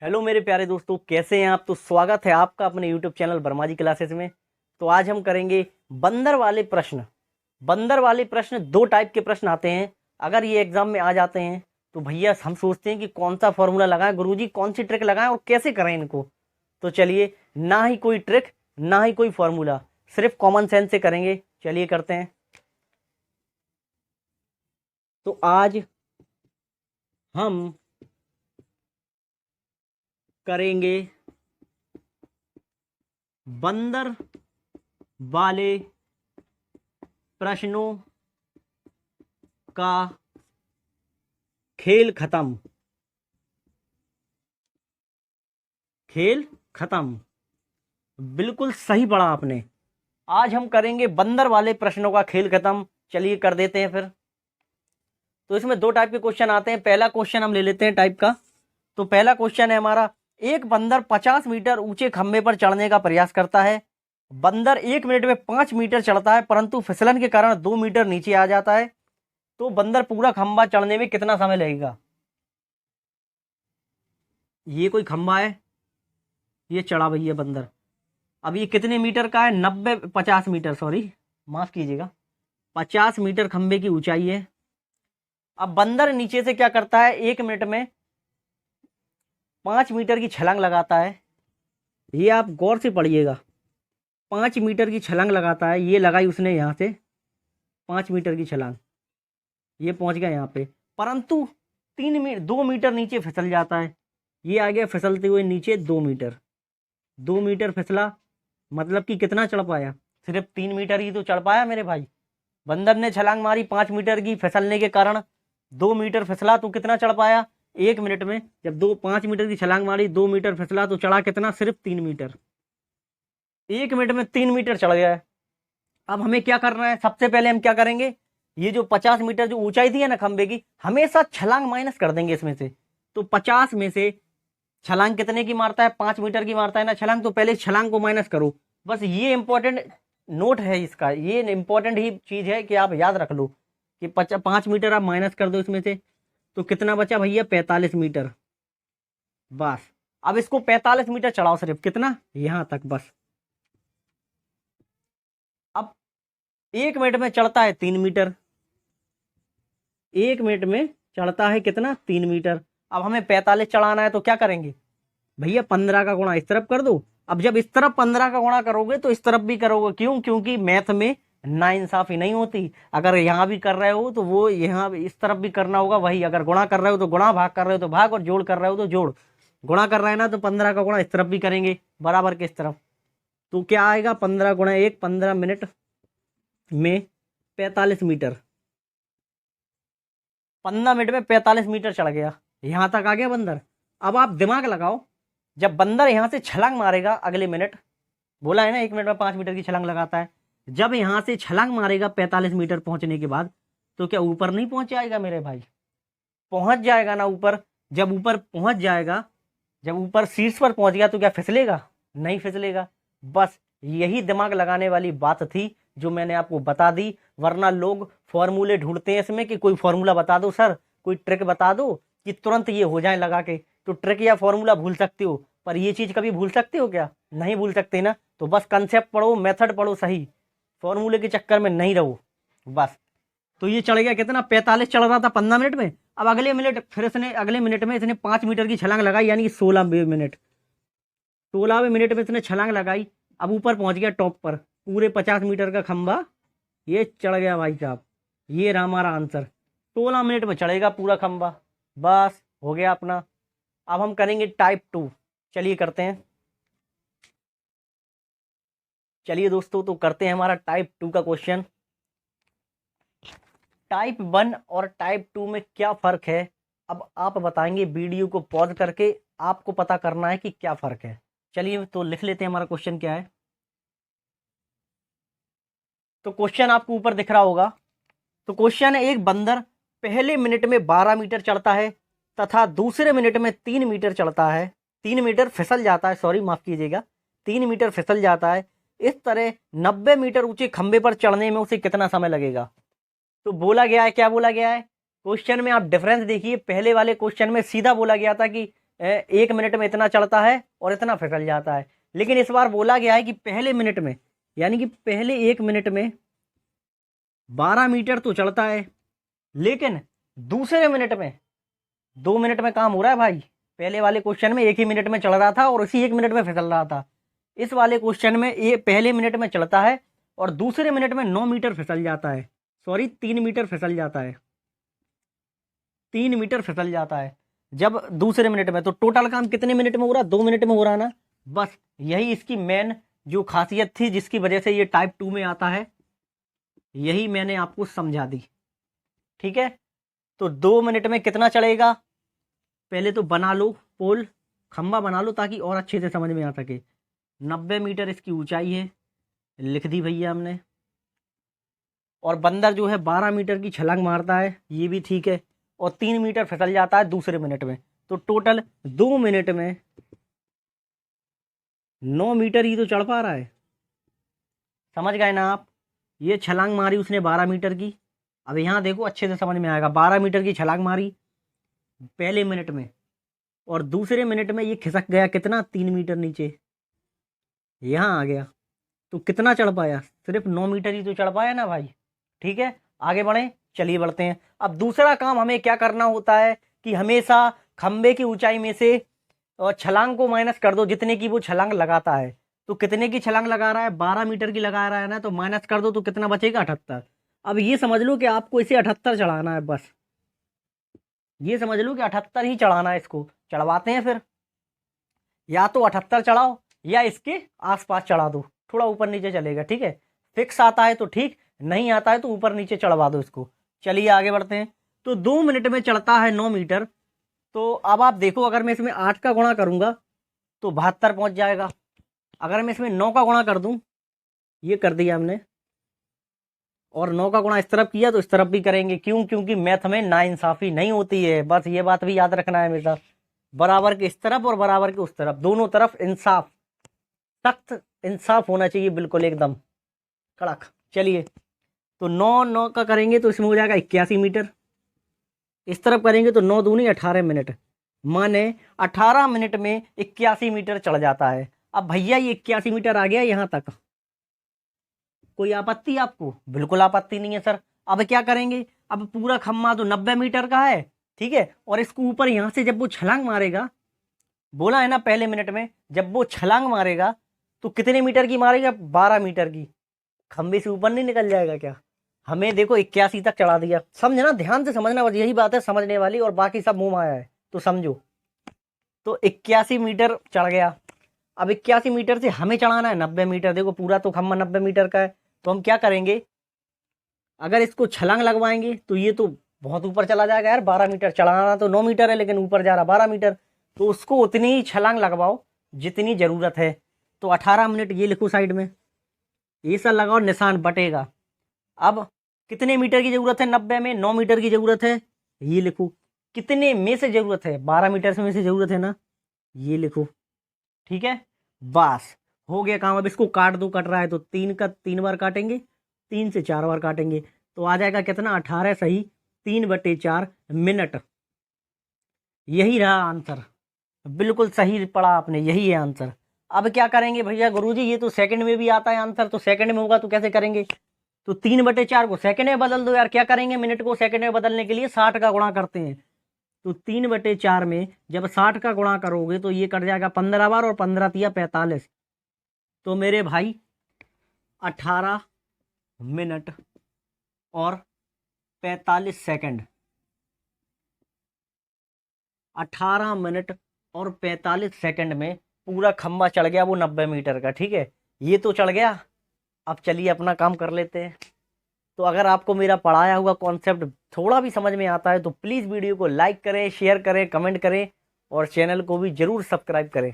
Hello मेरे प्यारे दोस्तों, कैसे हैं आप। तो स्वागत है आपका अपने यूट्यूब चैनल वर्मा जी क्लासेस में। तो आज हम करेंगे बंदर वाले प्रश्न। बंदर वाले प्रश्न दो टाइप के प्रश्न आते हैं। अगर ये एग्जाम में आ जाते हैं तो भैया हम सोचते हैं कि कौन सा फॉर्मूला लगाएं, गुरुजी कौन सी ट्रिक लगाएं और कैसे करें इनको। तो चलिए, ना ही कोई ट्रिक ना ही कोई फॉर्मूला, सिर्फ कॉमन सेंस से करेंगे। चलिए करते हैं। तो आज हम करेंगे बंदर वाले प्रश्नों का खेल खत्म। खेल खत्म, बिल्कुल सही पढ़ा आपने। आज हम करेंगे बंदर वाले प्रश्नों का खेल खत्म। चलिए कर देते हैं फिर। तो इसमें दो टाइप के क्वेश्चन आते हैं। पहला क्वेश्चन हम ले लेते हैं टाइप का। तो पहला क्वेश्चन है हमारा, एक बंदर 50 मीटर ऊंचे खंभे पर चढ़ने का प्रयास करता है। बंदर 1 मिनट में 5 मीटर चढ़ता है, परंतु फिसलन के कारण 2 मीटर नीचे आ जाता है। तो बंदर पूरा खंभा चढ़ने में कितना समय लगेगा। ये कोई खंभा है, ये चढ़ा भैया बंदर। अब ये कितने मीटर का है, 50 मीटर, सॉरी माफ कीजिएगा, 50 मीटर खंभे की ऊंचाई है। अब बंदर नीचे से क्या करता है, 1 मिनट में 5 मीटर की छलांग लगाता है। ये आप गौर से पढ़िएगा, 5 मीटर की छलांग लगाता है। ये लगाई उसने यहाँ से 5 मीटर की छलांग, ये पहुंच गया यहाँ पे, परंतु 2 मीटर नीचे फिसल जाता है। ये आ गया फिसलते हुए नीचे 2 मीटर। 2 मीटर फिसला, मतलब कि कितना चढ़ पाया, सिर्फ 3 मीटर ही तो चढ़ पाया मेरे भाई। बंदर ने छलांग मारी 5 मीटर की, फिसलने के कारण 2 मीटर फिसला, तो कितना चढ़ पाया 1 मिनट में। जब 5 मीटर की छलांग मारी, 2 मीटर फिसला, तो चढ़ा कितना, सिर्फ 3 मीटर। 1 मिनट में 3 मीटर चढ़ गया है। अब हमें क्या करना है, सबसे पहले हम क्या करेंगे, ये जो 50 मीटर जो ऊंचाई थी है ना खंबे की, हमेशा छलांग माइनस कर देंगे इसमें से। तो 50 में से छलांग कितने की मारता है, 5 मीटर की मारता है ना छलांग, तो पहले छलांग को माइनस करो। बस ये इंपॉर्टेंट नोट है इसका, ये इंपॉर्टेंट ही चीज है कि आप याद रख लो कि 5 मीटर आप माइनस कर दो इसमें से, तो कितना बचा भैया, 45 मीटर। बस अब इसको 45 मीटर चढ़ाओ, सिर्फ कितना, यहां तक बस। अब 1 मिनट में चढ़ता है 3 मीटर। 1 मिनट में चढ़ता है कितना, 3 मीटर। अब हमें 45 चढ़ाना है, तो क्या करेंगे भैया, 15 का गुणा इस तरफ कर दो। अब जब इस तरफ 15 का गुणा करोगे तो इस तरफ भी करोगे, क्यों, क्योंकि मैथ में नाइंसाफी नहीं होती। अगर यहाँ भी कर रहे हो तो वो यहाँ इस तरफ भी करना होगा वही। अगर गुणा कर रहे हो तो गुणा, भाग कर रहे हो तो भाग, और जोड़ कर रहे हो तो जोड़। गुणा कर रहे हैं ना, तो 15 का गुणा इस तरफ भी करेंगे, बराबर के इस तरफ। तो क्या आएगा, 15 गुणा 1, 15 मिनट में 45 मीटर। 15 मिनट में 45 मीटर चढ़ गया, यहां तक आ गया बंदर। अब आप दिमाग लगाओ, जब बंदर यहां से छलांग मारेगा अगले मिनट, बोला है ना 1 मिनट में 5 मीटर की छलांग लगाता है, जब यहां से छलांग मारेगा 45 मीटर पहुंचने के बाद, तो क्या ऊपर नहीं पहुंच जाएगा मेरे भाई, पहुंच जाएगा ना ऊपर। जब ऊपर पहुंच जाएगा, जब ऊपर शीर्ष पर पहुंच गया, तो क्या फिसलेगा, नहीं फिसलेगा। बस यही दिमाग लगाने वाली बात थी जो मैंने आपको बता दी। वरना लोग फॉर्मूले ढूंढते हैं इसमें कि कोई फॉर्मूला बता दो सर, कोई ट्रिक बता दो कि तुरंत ये हो जाए लगा के। तो ट्रिक या फॉर्मूला भूल सकते हो, पर ये चीज कभी भूल सकते हो क्या, नहीं भूल सकते ना। तो बस कंसेप्ट पढ़ो, मेथड पढ़ो सही, फॉर्मूले के चक्कर में नहीं रहो बस। तो ये चढ़ गया कितना, 45 चढ़ रहा था 15 मिनट में। अब अगले मिनट फिर इसने, अगले मिनट में इसने 5 मीटर की छलांग लगाई, यानी 16वें मिनट, 16वें मिनट में इसने छलांग लगाई। अब ऊपर पहुंच गया टॉप पर, पूरे 50 मीटर का खंबा ये चढ़ गया भाई साहब। ये रहा हमारा आंसर, 16 मिनट में चढ़ेगा पूरा खंबा। बस हो गया अपना। अब हम करेंगे टाइप 2। चलिए करते हैं। चलिए दोस्तों, तो करते हैं हमारा टाइप 2 का क्वेश्चन। टाइप 1 और टाइप 2 में क्या फर्क है, अब आप बताएंगे। वीडियो को पॉज करके आपको पता करना है कि क्या फर्क है। चलिए तो लिख लेते हैं हमारा क्वेश्चन क्या है। तो क्वेश्चन आपको ऊपर दिख रहा होगा। तो क्वेश्चन है, एक बंदर पहले मिनट में 12 मीटर चढ़ता है तथा दूसरे मिनट में 3 मीटर चढ़ता है, 3 मीटर फिसल जाता है, सॉरी माफ कीजिएगा, 3 मीटर फिसल जाता है। इस तरह 90 मीटर ऊंचे खंबे पर चढ़ने में उसे कितना समय लगेगा। तो बोला गया है, क्या बोला गया है क्वेश्चन में, आप डिफरेंस देखिए। पहले वाले क्वेश्चन में सीधा बोला गया था कि 1 मिनट में इतना चढ़ता है और इतना फिसल जाता है। लेकिन इस बार बोला गया है कि पहले मिनट में, यानी कि पहले 1 मिनट में 12 मीटर तो चढ़ता है, लेकिन दूसरे मिनट में 2 मिनट में काम हो रहा है भाई। पहले वाले क्वेश्चन में 1 ही मिनट में चढ़ रहा था और उसी 1 मिनट में फिसल रहा था। इस वाले क्वेश्चन में ये पहले मिनट में चढ़ता है और दूसरे मिनट में 9 मीटर फिसल जाता है, सॉरी 3 मीटर फिसल जाता है, 3 मीटर फिसल जाता है जब दूसरे मिनट में। तो टोटल काम कितने मिनट में हो रहा है? 2 मिनट में हो रहा ना। बस यही इसकी मेन जो खासियत थी जिसकी वजह से ये टाइप 2 में आता है, यही मैंने आपको समझा दी। ठीक है, तो 2 मिनट में कितना चढ़ेगा पहले तो बना लो, पोल खंबा बना लो ताकि और अच्छे से समझ में आ सके। 90 मीटर इसकी ऊंचाई है, लिख दी भैया हमने। और बंदर जो है 12 मीटर की छलांग मारता है, ये भी ठीक है, और 3 मीटर फिसल जाता है दूसरे मिनट में। तो टोटल 2 मिनट में 9 मीटर ही तो चढ़ पा रहा है। समझ गए ना आप? ये छलांग मारी उसने 12 मीटर की। अब यहाँ देखो अच्छे से समझ में आएगा। 12 मीटर की छलांग मारी पहले मिनट में और दूसरे मिनट में ये खिसक गया कितना? 3 मीटर नीचे, यहाँ आ गया। तो कितना चढ़ पाया? सिर्फ 9 मीटर ही तो चढ़ पाया ना भाई। ठीक है, आगे बढ़ें, चलिए बढ़ते हैं। अब दूसरा काम हमें क्या करना होता है कि हमेशा खंबे की ऊंचाई में से छलांग को माइनस कर दो जितने की वो छलांग लगाता है। तो कितने की छलांग लगा रहा है? 12 मीटर की लगा रहा है ना, तो माइनस कर दो तो कितना बचेगा? 78। अब ये समझ लो कि आपको इसे 78 चढ़ाना है, बस ये समझ लो कि 78 ही चढ़ाना है। इसको चढ़वाते हैं फिर, या तो 78 चढ़ाओ या इसके आसपास चढ़ा दो, थोड़ा ऊपर नीचे चलेगा। ठीक है, फिक्स आता है तो ठीक, नहीं आता है तो ऊपर नीचे चढ़वा दो इसको। चलिए आगे बढ़ते हैं। तो 2 मिनट में चढ़ता है 9 मीटर। तो अब आप देखो, अगर मैं इसमें 8 का गुणा करूंगा तो 72 पहुंच जाएगा। अगर मैं इसमें 9 का गुणा कर दूं, ये कर दिया हमने, और 9 का गुणा इस तरफ किया तो इस तरफ भी करेंगे। क्यों? क्योंकि मैथ में नाइंसाफी नहीं होती है, बस ये बात भी याद रखना है हमेशा। बराबर के इस तरफ और बराबर के उस तरफ, दोनों तरफ इंसाफ, सख्त इंसाफ होना चाहिए, बिल्कुल एकदम कड़क। चलिए, तो 9 का करेंगे तो इसमें हो जाएगा 81 मीटर। इस तरफ करेंगे तो 9 दूनी 18 मिनट, माने 18 मिनट में 81 मीटर चढ़ जाता है। अब भैया ये 81 मीटर आ गया यहाँ तक, कोई आपत्ति आपको? बिल्कुल आपत्ति नहीं है सर। अब क्या करेंगे? अब पूरा खम्मा तो 90 मीटर का है, ठीक है, और इसको ऊपर यहाँ से जब वो छलांग मारेगा, बोला है ना पहले मिनट में, जब वो छलांग मारेगा तो कितने मीटर की मारेगा? 12 मीटर की। खंबे से ऊपर नहीं निकल जाएगा क्या? हमें देखो 81 तक चढ़ा दिया। समझना, ध्यान से समझना, बस यही बात है समझने वाली, और बाकी सब मुंह माया है, तो समझो। तो 81 मीटर चढ़ गया। अब 81 मीटर से हमें चढ़ाना है 90 मीटर। देखो पूरा तो खम्मा 90 मीटर का है, तो हम क्या करेंगे? अगर इसको छलांग लगवाएंगे तो ये तो बहुत ऊपर चला जाएगा यार। 12 मीटर चढ़ाना तो 9 मीटर है, लेकिन ऊपर जा रहा 12 मीटर, तो उसको उतनी ही छलांग लगवाओ जितनी जरूरत है। तो 18 मिनट ये लिखो साइड में, ये सब लगाओ, निशान बटेगा। अब कितने मीटर की जरूरत है? 90 में 9 मीटर की जरूरत है, ये लिखो। कितने में से जरूरत है? 12 मीटर में से जरूरत है ना, ये लिखो। ठीक है, बस हो गया काम। अब इसको काट दो, कट रहा है तो 3 का 3 बार काटेंगे, 3 से 4 बार काटेंगे, तो आ जाएगा कितना? 18 सही 3/4 मिनट। यही रहा आंसर, बिल्कुल सही पढ़ा आपने, यही है आंसर। अब क्या करेंगे भैया? गुरुजी ये तो सेकंड में भी आता है आंसर, तो सेकंड में होगा तो कैसे करेंगे? तो 3/4 को सेकंड में बदल दो यार। क्या करेंगे? मिनट को सेकंड में बदलने के लिए 60 का गुणा करते हैं। तो 3/4 में जब 60 का गुणा करोगे तो ये कट जाएगा 15 बार, और 15 तिया 45। तो मेरे भाई 18 मिनट और 45 सेकंड, 18 मिनट और 45 सेकंड में पूरा खम्बा चढ़ गया वो 90 मीटर का। ठीक है, ये तो चढ़ गया। अब चलिए अपना काम कर लेते हैं। तो अगर आपको मेरा पढ़ाया हुआ कॉन्सेप्ट थोड़ा भी समझ में आता है तो प्लीज़ वीडियो को लाइक करें, शेयर करें, कमेंट करें, और चैनल को भी ज़रूर सब्सक्राइब करें।